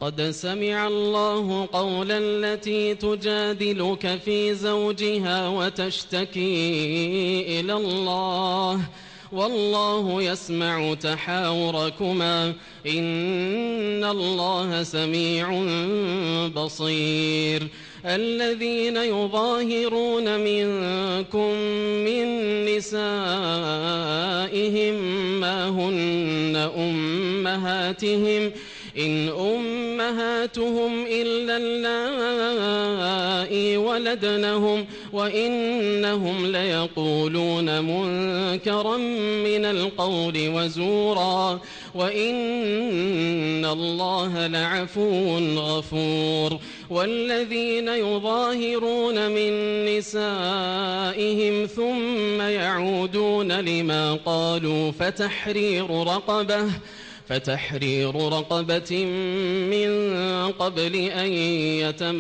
قد سمع الله قول التي تجادلك في زوجها وتشتكي إلى الله والله يسمع تحاوركما إن الله سميع بصير. الذين يظاهرون منكم من نسائهم ما هن أمهاتهم إن أمهاتهم إلا اللائي ولدنهم وإنهم ليقولون منكرا من القول وزورا وإن الله لعفو غفور. والذين يظاهرون من نسائهم ثم يعودون لما قالوا فتحرير رقبة من قبل أن يتماسا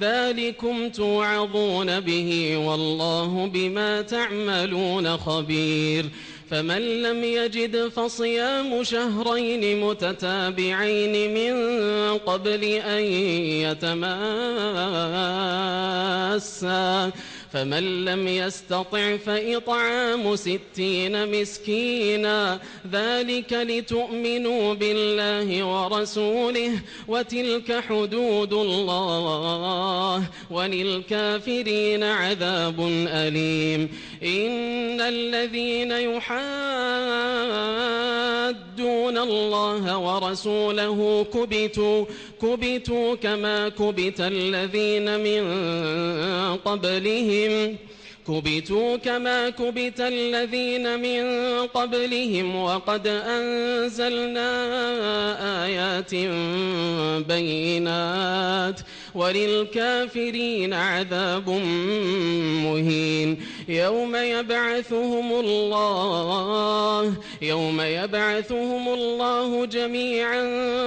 ذلكم توعظون به والله بما تعملون خبير. فمن لم يجد فصيام شهرين متتابعين من قبل أن يتماسا فمن لم يستطع فإطعام 60 مسكينا ذلك لتؤمنوا بالله ورسوله وتلك حدود الله وللكافرين عذاب أليم. إن الذين يحادون الله ورسوله كبتوا كما كبت الذين من قبلهم وقد أنزلنا آيات بينات وللكافرين عذاب مهين. يوم يبعثهم الله جميعا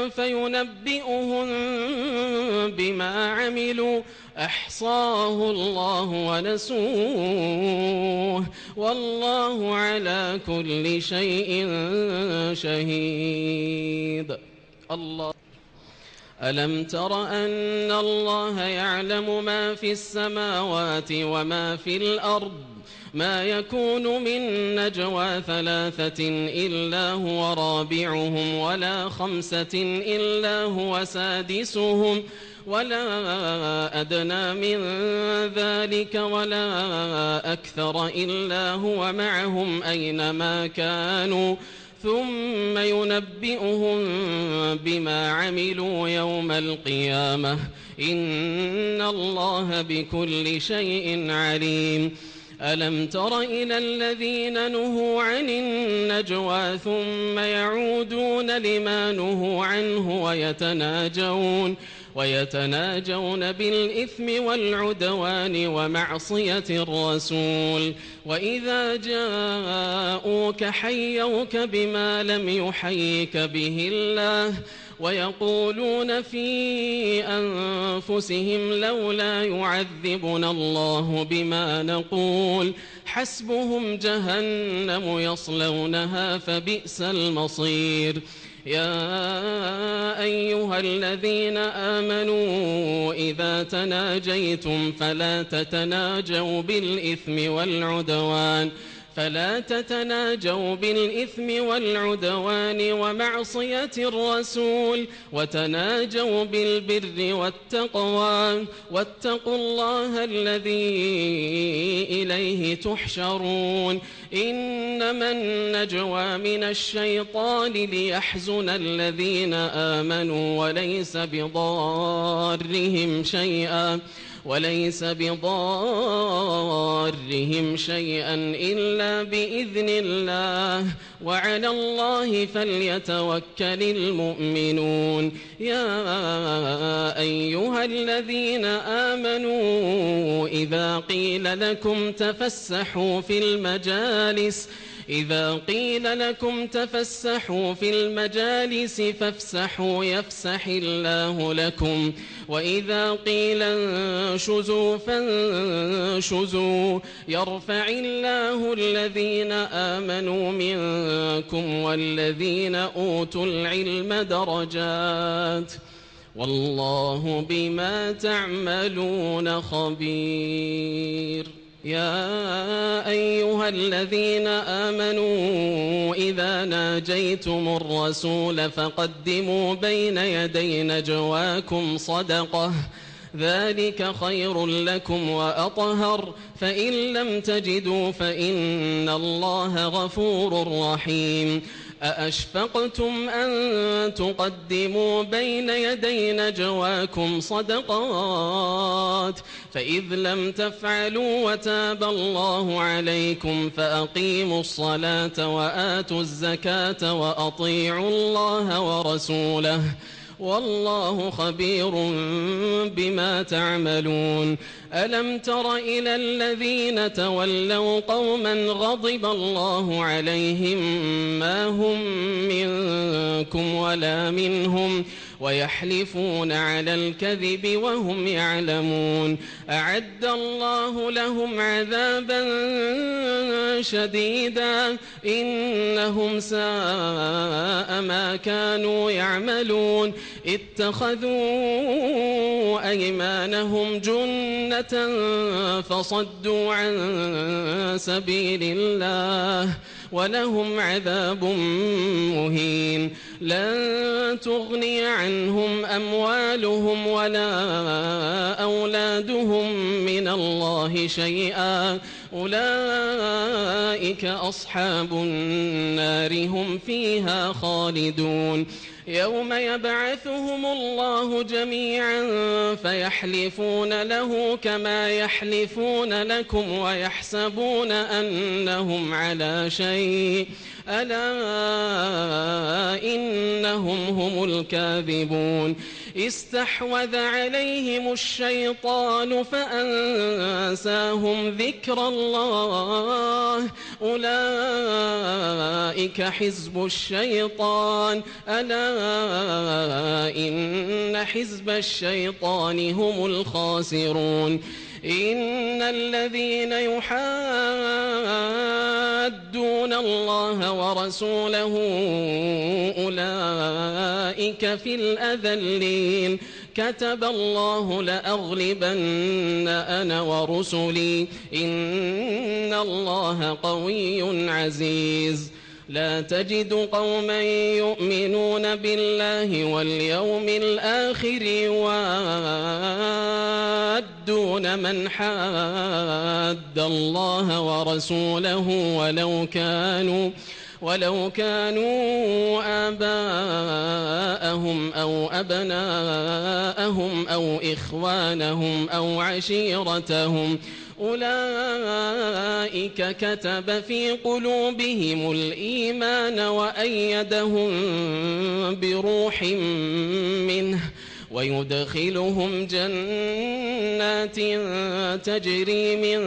فينبئهم بما عملوا أحصاه الله ونسوه والله على كل شيء شهيد. الله ألم تر أن الله يعلم ما في السماوات وما في الأرض ما يكون من نجوى 3 إلا هو رابعهم ولا 5 إلا هو سادسهم ولا أدنى من ذلك ولا أكثر إلا هو معهم أينما كانوا ثم ينبئهم بما عملوا يوم القيامة إن الله بكل شيء عليم. ألم تر إلى الذين نهوا عن النجوى ثم يعودون لما نهوا عنه ويتناجون بالإثم والعدوان ومعصية الرسول وإذا جاءوك حيوك بما لم يحيك به الله ويقولون في أنفسهم لولا يعذبنا الله بما نقول حسبهم جهنم يصلونها فبئس المصير. يا أيها الذين آمنوا إذا تناجيتم فلا تتناجوا بالإثم والعدوان ومعصية الرسول وتناجوا بالبر والتقوى واتقوا الله الذي إليه تحشرون. إنما النجوى من الشيطان ليحزن الذين آمنوا وليس بضارهم شيئا إلا بإذن الله وعلى الله فليتوكل المؤمنون. يا أيها الذين آمنوا إذا قيل لكم تفسحوا في المجالس إذا قيل لكم تفسحوا في المجالس فافسحوا يفسح الله لكم وإذا قيل انشزوا فانشزوا يرفع الله الذين آمنوا منكم والذين أوتوا العلم درجات والله بما تعملون خبير. يا أيها الذين آمنوا إذا ناجيتم الرسول فقدموا بين يدي نجواكم صدقة ذلك خير لكم وأطهر فإن لم تجدوا فإن الله غفور رحيم. أأشفقتم أن تقدموا بين يدي نجواكم صدقات فإذ لم تفعلوا وتاب الله عليكم فأقيموا الصلاة وآتوا الزكاة وأطيعوا الله ورسوله والله خبير بما تعملون. ألم تر إلى الذين تولوا قوما غضب الله عليهم ما هم منكم ولا منهم ويحلفون على الكذب وهم يعلمون أعد الله لهم عذابا شديدا إنهم ساء ما كانوا يعملون اتخذوا أيمانهم جنة فصدوا عن سبيل الله ولهم عذاب مهين. لن تغني عنهم أموالهم ولا أولادهم من الله شيئا أولئك أصحاب النار هم فيها خالدون. يوم يبعثهم الله جميعا فيحلفون له كما يحلفون لكم ويحسبون أنهم على شيء ألا إنهم هم الكاذبون. استحوذ عليهم الشيطان فأنساهم ذكر الله أولئك حزب الشيطان ألا إن حزب الشيطان هم الخاسرون. إن الذين يحادون الله ورسوله أولئك في الأذلين كتب الله لأغلبن أنا ورسلي إن الله قوي عزيز. لا تجد قوما يؤمنون بالله واليوم الآخر يوادون من حاد الله ورسوله ولو كانوا آباءهم أو أبناءهم أو إخوانهم أو عشيرتهم أولئك كتب في قلوبهم الإيمان وأيدهم بروح منه ويدخلهم جنات تجري من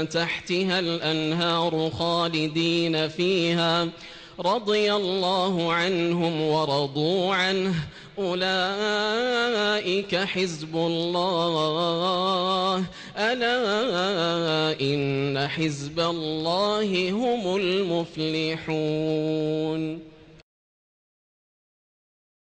تحتها الأنهار خالدين فيها رضي الله عنهم ورضوا عنه أولئك حزب الله ألا إن حزب الله هم المفلحون.